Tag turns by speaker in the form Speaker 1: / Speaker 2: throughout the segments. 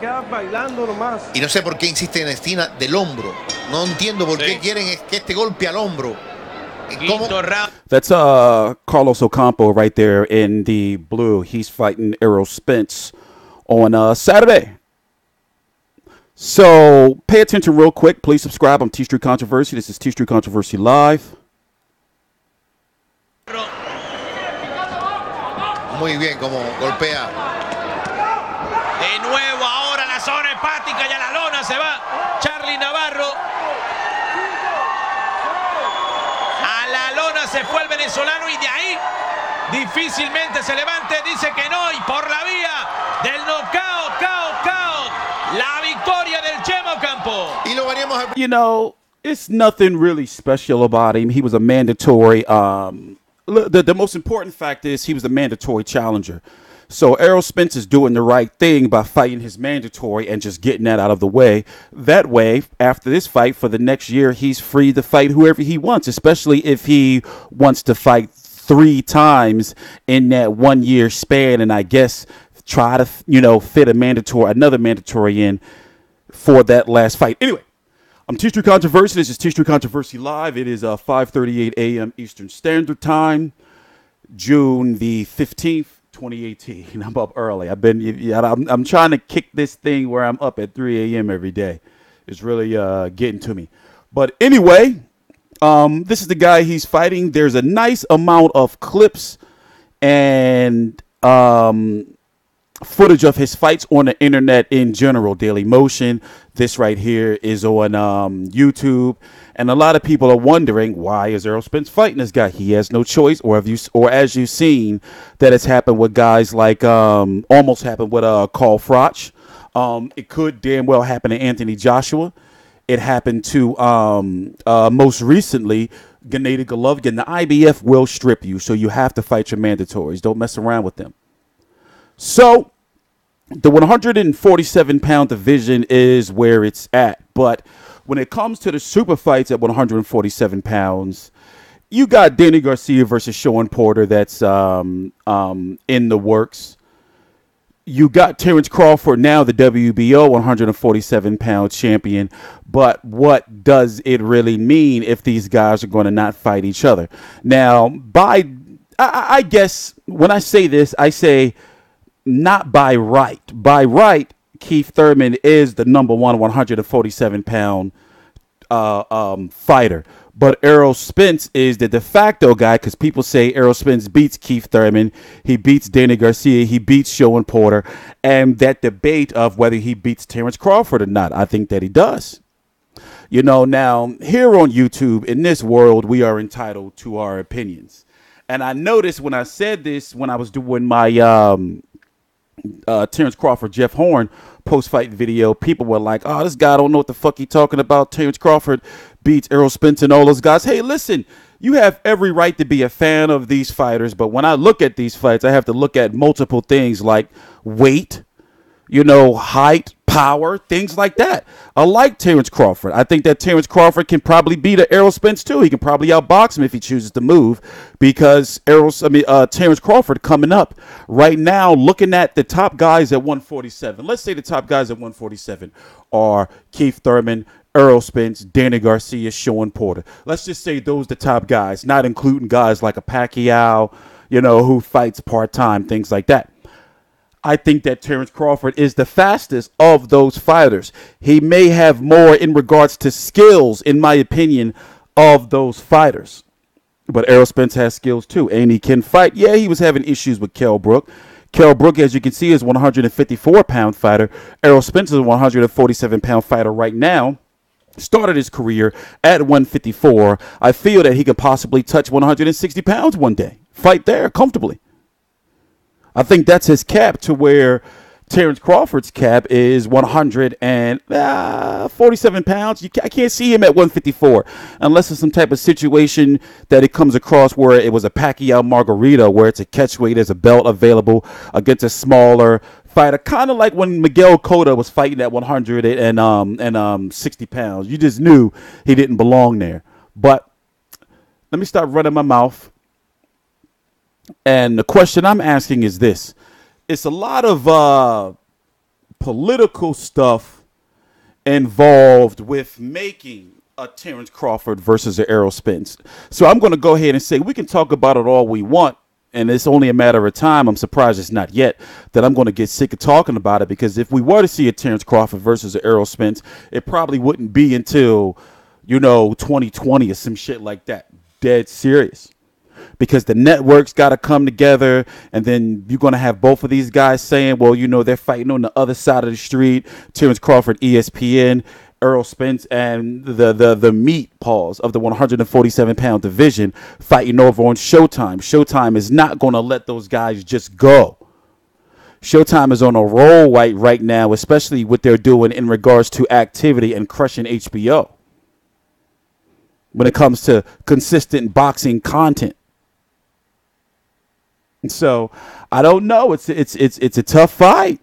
Speaker 1: Y no sé por qué insisten en la esquina del hombro. No entiendo por qué quieren que este golpe al hombro.
Speaker 2: That's Carlos Ocampo right there in the blue. He's fighting Errol Spence on Saturday. So pay attention real quick. Please subscribe. I'm TstreeT Controversy. This is TstreeT Controversy Live.
Speaker 1: Muy bien como golpea.
Speaker 3: De nuevo ahora la zona hepática y a la lona se va Charly Navarro. A la lona se fue el venezolano y de ahí difícilmente se levante. Dice que no y por la vía del knockout, la victoria del Chema Ocampo.
Speaker 1: Y lo veríamos.
Speaker 2: You know, it's nothing really special about him. He was a mandatory. The most important fact is he was a mandatory challenger. So Errol Spence is doing the right thing by fighting his mandatory and just getting that out of the way. That way, after this fight for the next year, he's free to fight whoever he wants, especially if he wants to fight 3 times in that 1 year span. And I guess try to, fit another mandatory in for that last fight. Anyway, I'm TstreeT Controversy. This is TstreeT Controversy Live. It is 5:38 a.m. Eastern Standard Time, June the 15th, 2018. I'm up early. I'm trying to kick this thing where I'm up at 3 a.m. every day. It's really getting to me. But anyway, this is the guy he's fighting. There's a nice amount of clips and footage of his fights on the internet in general. Daily Motion. This right here is on YouTube, and a lot of people are wondering, why is Errol Spence fighting this guy? He has no choice, or as you've seen that it's happened with guys like almost happened with Carl Froch. It could damn well happen to Anthony Joshua. It happened to most recently Gennady Golovkin. The IBF will strip you, so you have to fight your mandatories. Don't mess around with them. So the 147-pound division is where it's at. But when it comes to the super fights at 147 pounds, you got Danny Garcia versus Sean Porter that's in the works. You got Terence Crawford, now the WBO 147-pound champion. But what does it really mean if these guys are going to not fight each other? Now, I guess when I say this, I say not by right. By right, Keith Thurman is the number one 147-pound fighter. But Errol Spence is the de facto guy because people say Errol Spence beats Keith Thurman. He beats Danny Garcia. He beats Sean Porter. And that debate of whether he beats Terence Crawford or not, I think that he does. Now, here on YouTube, in this world, we are entitled to our opinions. And I noticed when I said this, when I was doing my Terence Crawford, Jeff Horn post-fight video, people were like, oh, this guy don't know what the fuck he talking about. Terence Crawford beats Errol Spence and all those guys. Hey, listen, you have every right to be a fan of these fighters, but when I look at these fights, I have to look at multiple things like weight, height, power, things like that. I like Terence Crawford. I think that Terence Crawford can probably beat Errol Spence too. He can probably outbox him if he chooses to move, because Terence Crawford coming up right now, looking at the top guys at 147. Let's say the top guys at 147 are Keith Thurman, Errol Spence, Danny Garcia, Sean Porter. Let's just say those the top guys, not including guys like a Pacquiao, who fights part-time, things like that. I think that Terence Crawford is the fastest of those fighters. He may have more in regards to skills, in my opinion, of those fighters. But Errol Spence has skills too, and he can fight. Yeah, he was having issues with Kell Brook. Kell Brook, as you can see, is a 154-pound fighter. Errol Spence is a 147-pound fighter right now. Started his career at 154. I feel that he could possibly touch 160 pounds one day. Fight there comfortably. I think that's his cap, to where Terence Crawford's cap is 147 pounds. I can't see him at 154 unless it's some type of situation that it comes across where it was a Pacquiao Margarita, where it's a catchweight, there's a belt available against a smaller fighter, kind of like when Miguel Cotto was fighting at 160 pounds. You just knew he didn't belong there. But let me stop running my mouth. And the question I'm asking is this. It's a lot of political stuff involved with making a Terence Crawford versus an Errol Spence. So I'm going to go ahead and say we can talk about it all we want, and it's only a matter of time. I'm surprised it's not yet that I'm going to get sick of talking about it, because if we were to see a Terence Crawford versus an Errol Spence, it probably wouldn't be until, 2020 or some shit like that. Dead serious. Because the networks got to come together, and then you're going to have both of these guys saying, well, they're fighting on the other side of the street. Terence Crawford, ESPN, Errol Spence, and the meat paws of the 147-pound division fighting over on Showtime. Showtime is not going to let those guys just go. Showtime is on a roll right now, especially what they're doing in regards to activity and crushing HBO when it comes to consistent boxing content. And so I don't know. It's a tough fight.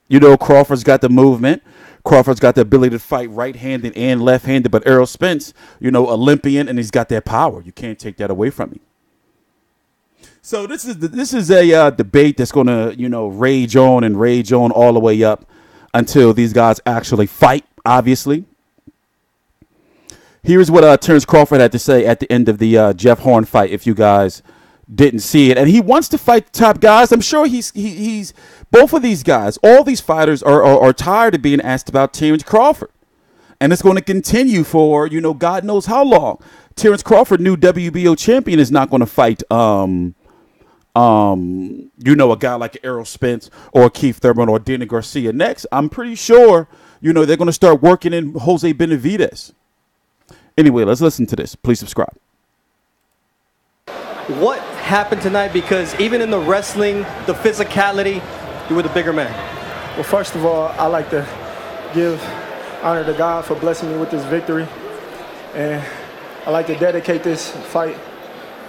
Speaker 2: Crawford's got the movement. Crawford's got the ability to fight right-handed and left-handed, but Errol Spence, Olympian, and he's got that power. You can't take that away from him. So this is a debate that's going to rage on all the way up until these guys actually fight. Obviously, here's what Terence Crawford had to say at the end of the Jeff Horn fight. If you guys didn't see it, and he wants to fight the top guys. I'm sure he's both of these guys. All these fighters are tired of being asked about Terence Crawford, and it's going to continue for God knows how long. Terence Crawford, new WBO champion, is not going to fight a guy like Errol Spence or Keith Thurman or Dana Garcia next. I'm pretty sure they're going to start working in Jose Benavidez. Anyway, let's listen to this. Please subscribe.
Speaker 4: What happened tonight? Because even in the wrestling, the physicality, you were the bigger man.
Speaker 5: Well, first of all, I like to give honor to God for blessing me with this victory. And I like to dedicate this fight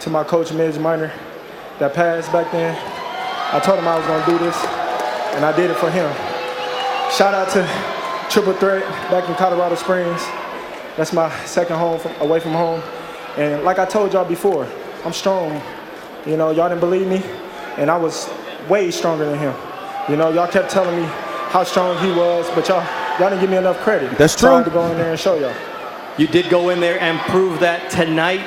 Speaker 5: to my coach, Midge Minor, that passed back then. I told him I was going to do this, and I did it for him. Shout out to Triple Threat back in Colorado Springs. That's my second home away from home. And like I told y'all before, I'm strong. Y'all didn't believe me, and I was way stronger than him. Y'all kept telling me how strong he was, but y'all didn't give me enough credit.
Speaker 2: That's true.
Speaker 5: So I had to go in there and show y'all.
Speaker 4: You did go in there and prove that tonight.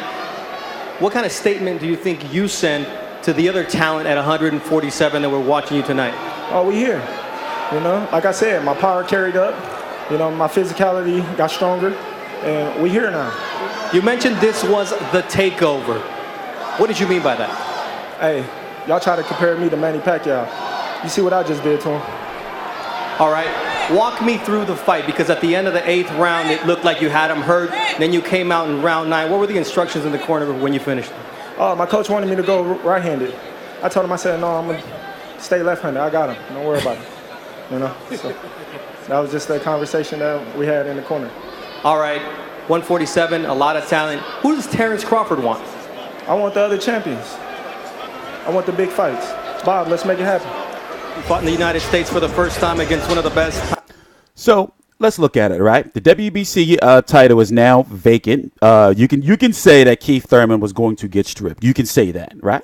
Speaker 4: What kind of statement do you think you sent to the other talent at 147 that were watching you tonight?
Speaker 5: Oh, we here. Like I said, my power carried up. My physicality got stronger, and we here now.
Speaker 4: You mentioned this was the takeover. What did you mean by that?
Speaker 5: Hey, y'all try to compare me to Manny Pacquiao. You see what I just did to him?
Speaker 4: All right, walk me through the fight, because at the end of the 8th round, it looked like you had him hurt. Then you came out in round 9. What were the instructions in the corner when you finished?
Speaker 5: Oh, my coach wanted me to go right-handed. I told him, I said, no, I'm going to stay left-handed. I got him. Don't worry about it. So that was just the conversation that we had in the corner.
Speaker 4: All right, 147, a lot of talent. Who does Terence Crawford want?
Speaker 5: I want the other champions. I want the big fights. Bob, let's make it happen.
Speaker 4: You fought in the United States for the first time against one of the best.
Speaker 2: So let's look at it, right? The WBC title is now vacant. You can say that Keith Thurman was going to get stripped. You can say that, right?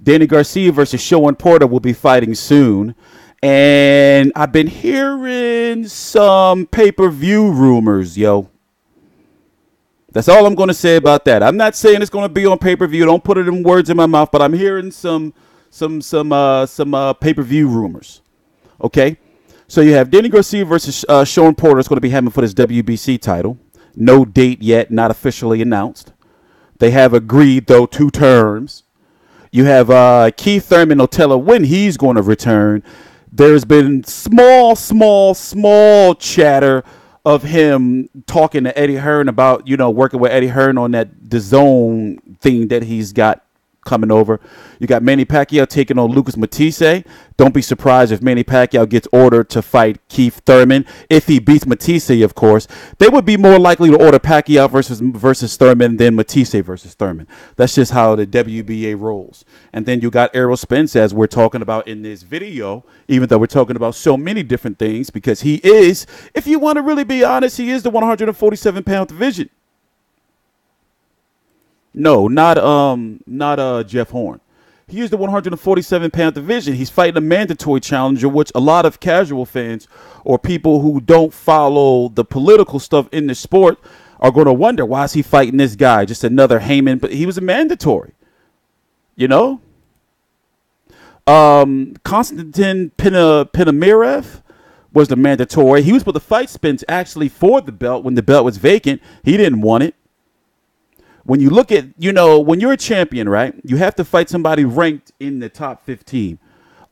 Speaker 2: Dana Garcia versus Sean Porter will be fighting soon. And I've been hearing some pay-per-view rumors, yo. That's all I'm going to say about that. I'm not saying it's going to be on pay-per-view. Don't put it in words in my mouth, but I'm hearing some pay-per-view rumors. Okay? So you have Dana Garcia versus Sean Porter. It's going to be happening for this WBC title. No date yet, not officially announced. They have agreed, though, 2 terms. You have Keith Thurman will tell when he's going to return. There's been small chatter of him talking to Eddie Hearn about, working with Eddie Hearn on the DAZN thing that he's got coming over. You got Manny Pacquiao taking on Lucas Matisse. Don't be surprised if Manny Pacquiao gets ordered to fight Keith Thurman. If he beats Matisse, of course, they would be more likely to order Pacquiao versus Thurman than Matisse versus Thurman. That's just how the WBA rolls. And then you got Errol Spence, as we're talking about in this video, even though we're talking about so many different things, because he is, if you want to really be honest, he is the 147-pound division. No, not Jeff Horn. He is the 147-pound division. He's fighting a mandatory challenger, which a lot of casual fans or people who don't follow the political stuff in the sport are going to wonder, why is he fighting this guy? Just another Heyman, but he was a mandatory, you know? Konstantin Pinamirev was the mandatory. He was supposed to fight Spence actually for the belt when the belt was vacant. He didn't want it. When you look at, you know, when you're a champion, right, you have to fight somebody ranked in the top 15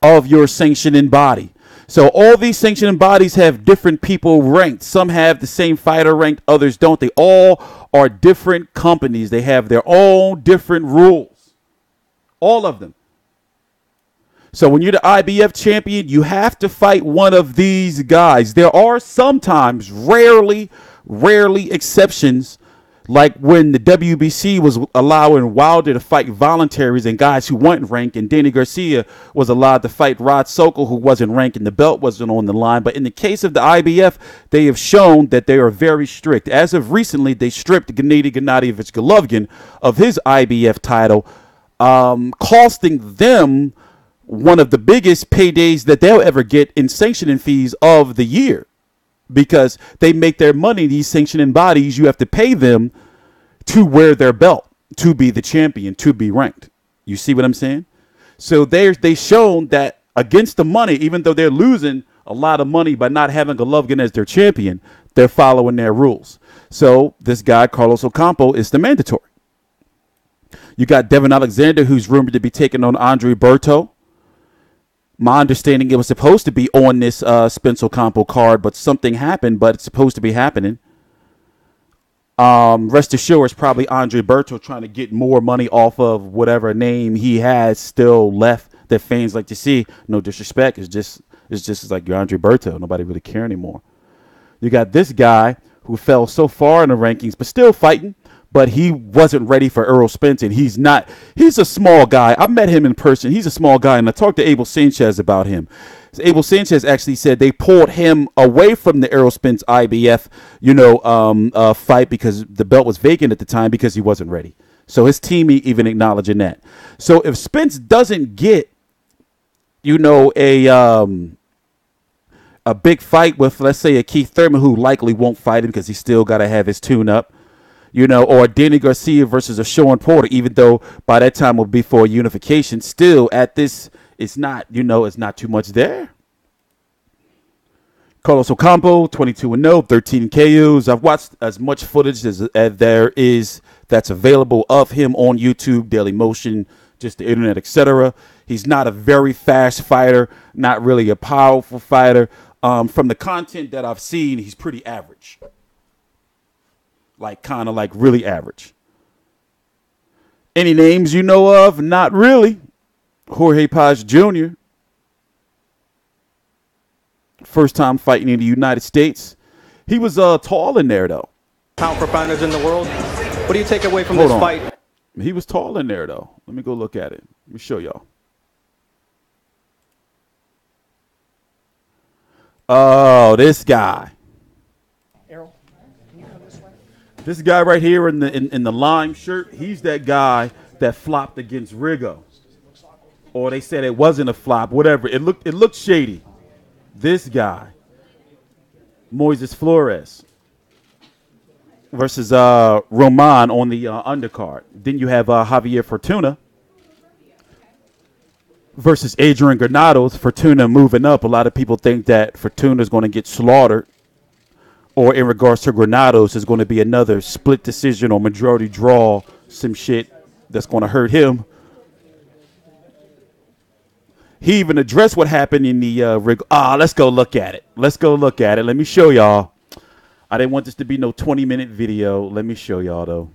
Speaker 2: of your sanctioning body. So all these sanctioning bodies have different people ranked. Some have the same fighter ranked, others don't. They all are different companies. They have their own different rules. All of them. So when you're the IBF champion, you have to fight one of these guys. There are sometimes, rarely exceptions, like when the WBC was allowing Wilder to fight voluntaries and guys who weren't ranked, and Danny Garcia was allowed to fight Rod Sokol, who wasn't ranked, and the belt wasn't on the line. But in the case of the IBF, they have shown that they are very strict. As of recently, they stripped Gennady Gennadievich Golovkin of his IBF title, costing them one of the biggest paydays that they'll ever get in sanctioning fees of the year. Because they make their money, these sanctioning bodies, you have to pay them to wear their belt, to be the champion, to be ranked. You see what I'm saying? So they've shown that against the money, even though they're losing a lot of money by not having Golovkin as their champion, they're following their rules. So this guy, Carlos Ocampo, is the mandatory. You got Devin Alexander, who's rumored to be taking on Andre Berto. My understanding, it was supposed to be on this Spence Ocampo card, but something happened, but it's supposed to be happening. Rest assured, it's probably Andre Berto trying to get more money off of whatever name he has still left that fans like to see. No disrespect. It's just like you're Andre Berto. Nobody really care anymore. You got this guy who fell so far in the rankings, but still fighting. But he wasn't ready for Errol Spence, and he's not. He's a small guy. I met him in person. He's a small guy, and I talked to Abel Sanchez about him. So Abel Sanchez actually said they pulled him away from the Errol Spence IBF, fight because the belt was vacant at the time because he wasn't ready. So his team even acknowledging that. So if Spence doesn't get, a big fight with, let's say, a Keith Thurman, who likely won't fight him because he's still got to have his tune-up, or Danny Garcia versus a Sean Porter, even though by that time will be for unification. Still, at this, it's not, it's not too much there. Carlos Ocampo, 22-0, 13 KOs. I've watched as much footage as there is that's available of him on YouTube, Daily Motion, just the internet, etc. He's not a very fast fighter, not really a powerful fighter. From the content that I've seen, he's pretty average. Kind of really average. Any names you know of? Not really. Jorge Paz Jr. First time fighting in the United States. He was tall in there, though.
Speaker 4: Pound for pounders in the world. What do you take away from this fight?
Speaker 2: He was tall in there, though. Let me go look at it. Let me show y'all. Oh, this guy. This guy right here in the lime shirt, he's that guy that flopped against Rigo. Or they said it wasn't a flop, whatever. It looked shady. This guy, Moises Flores versus Roman on the undercard. Then you have Javier Fortuna versus Adrian Granados. Fortuna moving up. A lot of people think that Fortuna is going to get slaughtered. Or in regards to Granados, is going to be another split decision or majority draw, some shit that's going to hurt him. He even addressed what happened in the let's go look at it. Let me show y'all. I didn't want this to be no 20-minute video. Let me show y'all, though,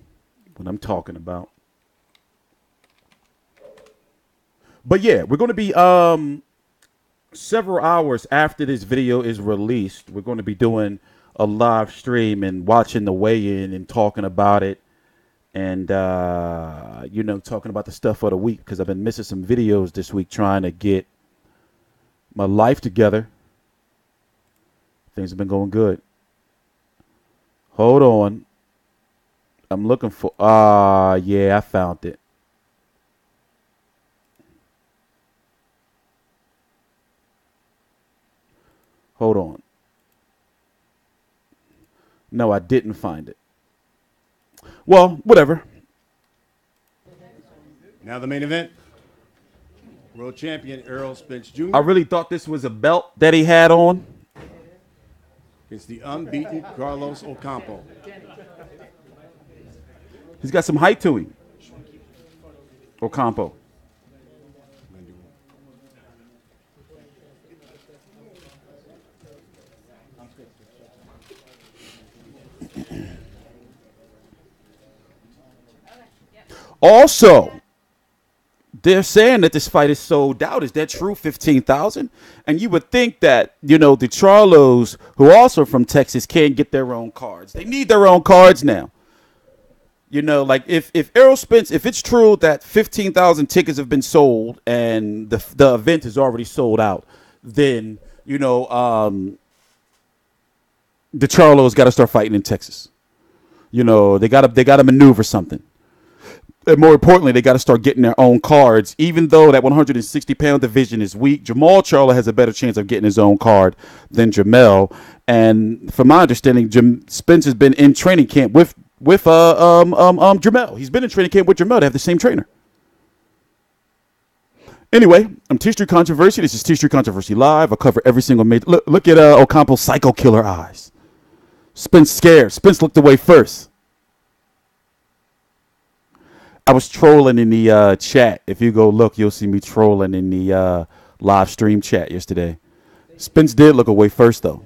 Speaker 2: what I'm talking about. But, yeah, we're going to be several hours after this video is released. We're going to be doing a live stream and watching the weigh-in and talking about it and, talking about the stuff for the week because I've been missing some videos this week trying to get my life together. Things have been going good. Hold on. I'm looking for, yeah, I found it. Hold on. No, I didn't find it. Well, whatever.
Speaker 6: Now the main event. World champion Errol Spence Jr.
Speaker 2: I really thought this was a belt that he had on.
Speaker 6: It's the unbeaten Carlos Ocampo.
Speaker 2: He's got some height to him. Ocampo. Also, they're saying that this fight is sold out. Is that true? 15,000? And you would think that, the Charlos, who are also from Texas, can't get their own cards. They need their own cards now. Like if Errol Spence, if it's true that 15,000 tickets have been sold and the event is already sold out, then, the Charlos got to start fighting in Texas. They got to maneuver something. And more importantly, they got to start getting their own cards. Even though that 160-pound division is weak, Jamal Charlo has a better chance of getting his own card than Jamel. And from my understanding, Spence has been in training camp with Jamel. He's been in training camp with Jamel. They have the same trainer. Anyway, I'm TstreeT Controversy. This is TstreeT Controversy Live. I cover every single major. Look at Ocampo's psycho killer eyes. Spence scared. Spence looked away first. I was trolling in the chat. If you go look, you'll see me trolling in the live stream chat yesterday. Spence did look away first, though.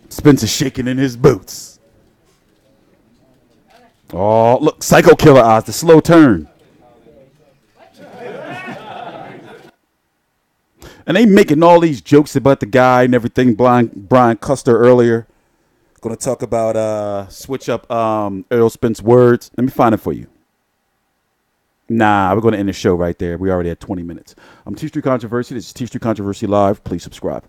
Speaker 2: Spence is shaking in his boots. Oh, look, psycho killer eyes, the slow turn. And they making all these jokes about the guy and everything. Brian Custer earlier. Going to talk about switch up Errol Spence words. Let me find it for you. Nah, we're going to end the show right there. We already had 20 minutes. I'm TstreeT Controversy. This is TstreeT Controversy Live. Please subscribe.